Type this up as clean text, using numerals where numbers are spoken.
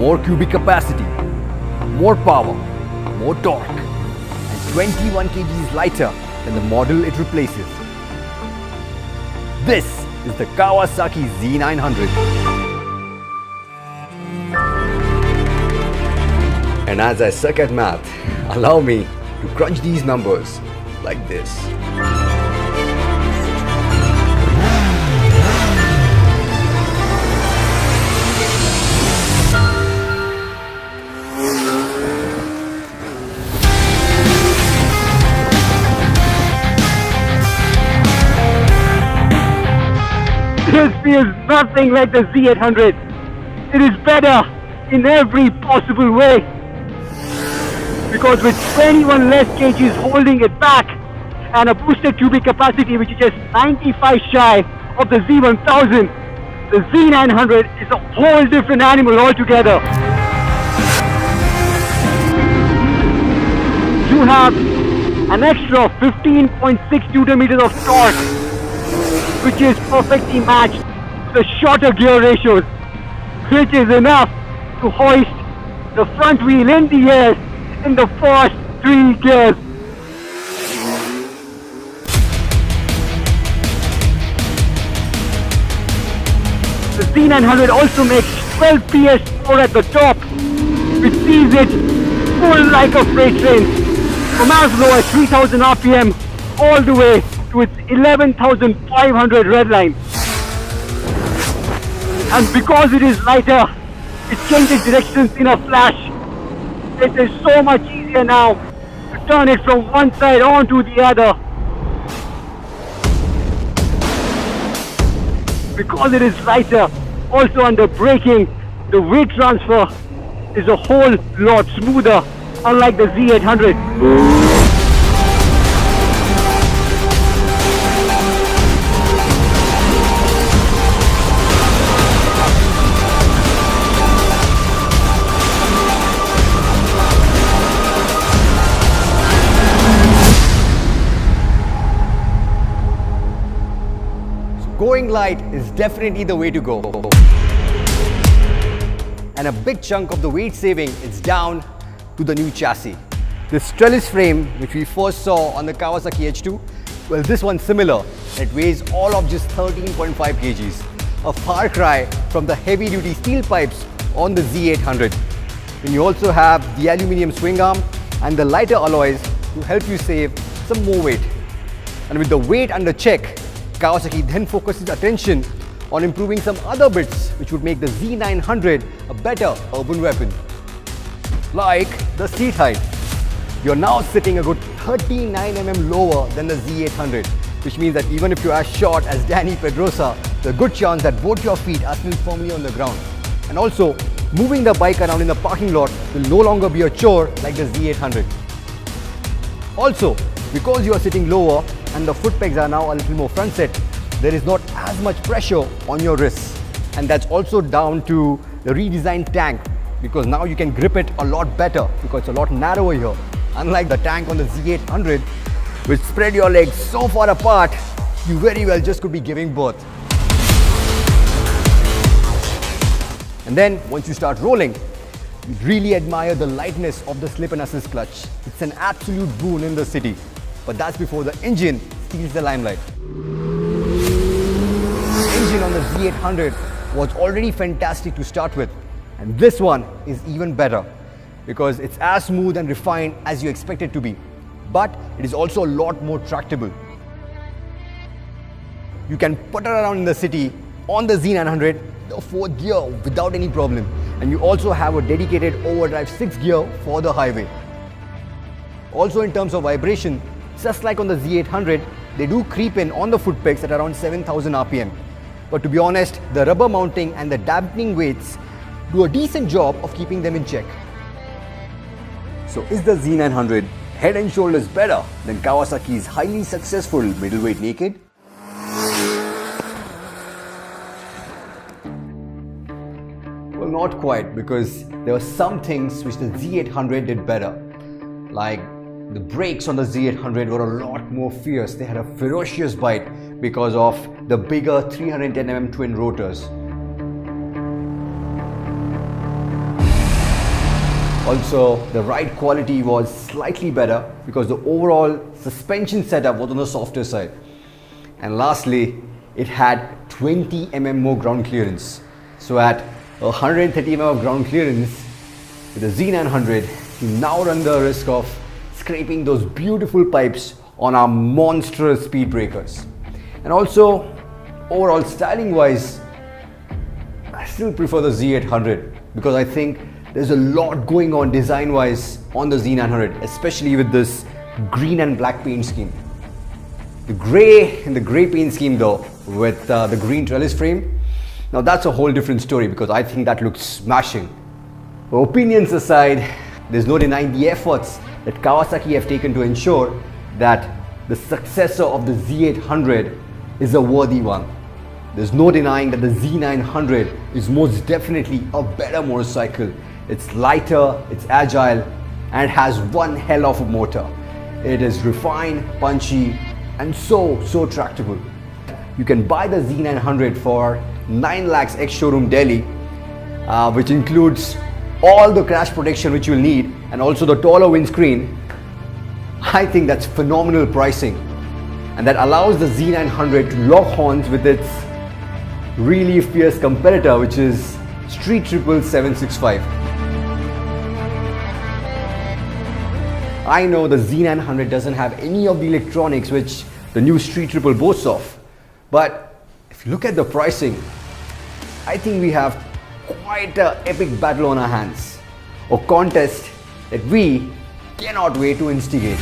more cubic capacity, more power, more torque, and 21 kgs lighter than the model it replaces. This is the Kawasaki Z900. And as I suck at math, allow me to crunch these numbers like this. This feels nothing like the Z800. It is better in every possible way. Because with 21 less kgs holding it back and a boosted cubic capacity which is just 95 shy of the Z1000, the Z900 is a whole different animal altogether. You have an extra 15.6 Newton meters of torque, which is perfectly matched to the shorter gear ratios, which is enough to hoist the front wheel in the air in the first 3 gears. The Z900 also makes 12 PS4 at the top, which sees it full like a freight train, from as low as 3000 RPM all the way to its 11,500 red line. And because it is lighter, it changes directions in a flash. It is so much easier now to turn it from one side onto the other. Because it is lighter, also under braking, the weight transfer is a whole lot smoother, unlike the Z800. Going light is definitely the way to go. And a big chunk of the weight saving is down to the new chassis. This trellis frame, which we first saw on the Kawasaki H2, well, this one's similar. It weighs all of just 13.5 kgs. A far cry from the heavy-duty steel pipes on the Z800. And you also have the aluminium swing arm and the lighter alloys to help you save some more weight. And with the weight under check, Kawasaki then focuses attention on improving some other bits which would make the Z900 a better urban weapon. Like the seat height. You're now sitting a good 39mm lower than the Z800, which means that even if you're as short as Danny Pedrosa, there's a good chance that both your feet are still firmly on the ground. And also, moving the bike around in the parking lot will no longer be a chore like the Z800. Also, because you are sitting lower and the foot pegs are now a little more front set, there is not as much pressure on your wrists. And that's also down to the redesigned tank, because now you can grip it a lot better because it's a lot narrower here. Unlike the tank on the Z800, which spread your legs so far apart, you very well just could be giving birth. And then once you start rolling, you really admire the lightness of the slip and assist clutch. It's an absolute boon in the city. But that's before the engine steals the limelight. The engine on the Z800 was already fantastic to start with, and this one is even better because it's as smooth and refined as you expect it to be, but it is also a lot more tractable. You can putter around in the city on the Z900, the 4th gear without any problem, and you also have a dedicated overdrive 6th gear for the highway. Also in terms of vibration, just like on the Z800, they do creep in on the foot pegs at around 7,000 RPM. But to be honest, the rubber mounting and the dampening weights do a decent job of keeping them in check. So is the Z900 head and shoulders better than Kawasaki's highly successful middleweight naked? Well, not quite, because there were some things which the Z800 did better. Like the brakes on the Z800 were a lot more fierce. They had a ferocious bite because of the bigger 310mm twin rotors. Also, the ride quality was slightly better because the overall suspension setup was on the softer side. And lastly, it had 20 mm more ground clearance. So at 130 mm of ground clearance with the Z900, you now run the risk of scraping those beautiful pipes on our monstrous speed breakers. And also, overall styling wise, I still prefer the Z800 because I think there's a lot going on design wise on the Z900, especially with this green and black paint scheme. The grey paint scheme though, with the green trellis frame, now that's a whole different story because I think that looks smashing. Opinions aside, there's no denying the efforts that Kawasaki have taken to ensure that the successor of the Z800 is a worthy one. There's no denying that the Z900 is most definitely a better motorcycle. It's lighter, it's agile, and it has one hell of a motor. It is refined, punchy, and so tractable. You can buy the Z900 for 9 lakhs ex-showroom Delhi, which includes all the crash protection which you'll need and also the taller windscreen. I think that's phenomenal pricing, and that allows the Z900 to lock horns with its really fierce competitor, which is Street Triple 765. I know the Z900 doesn't have any of the electronics which the new Street Triple boasts of, but if you look at the pricing, I think we have quite an epic battle on our hands, a contest that we cannot wait to instigate.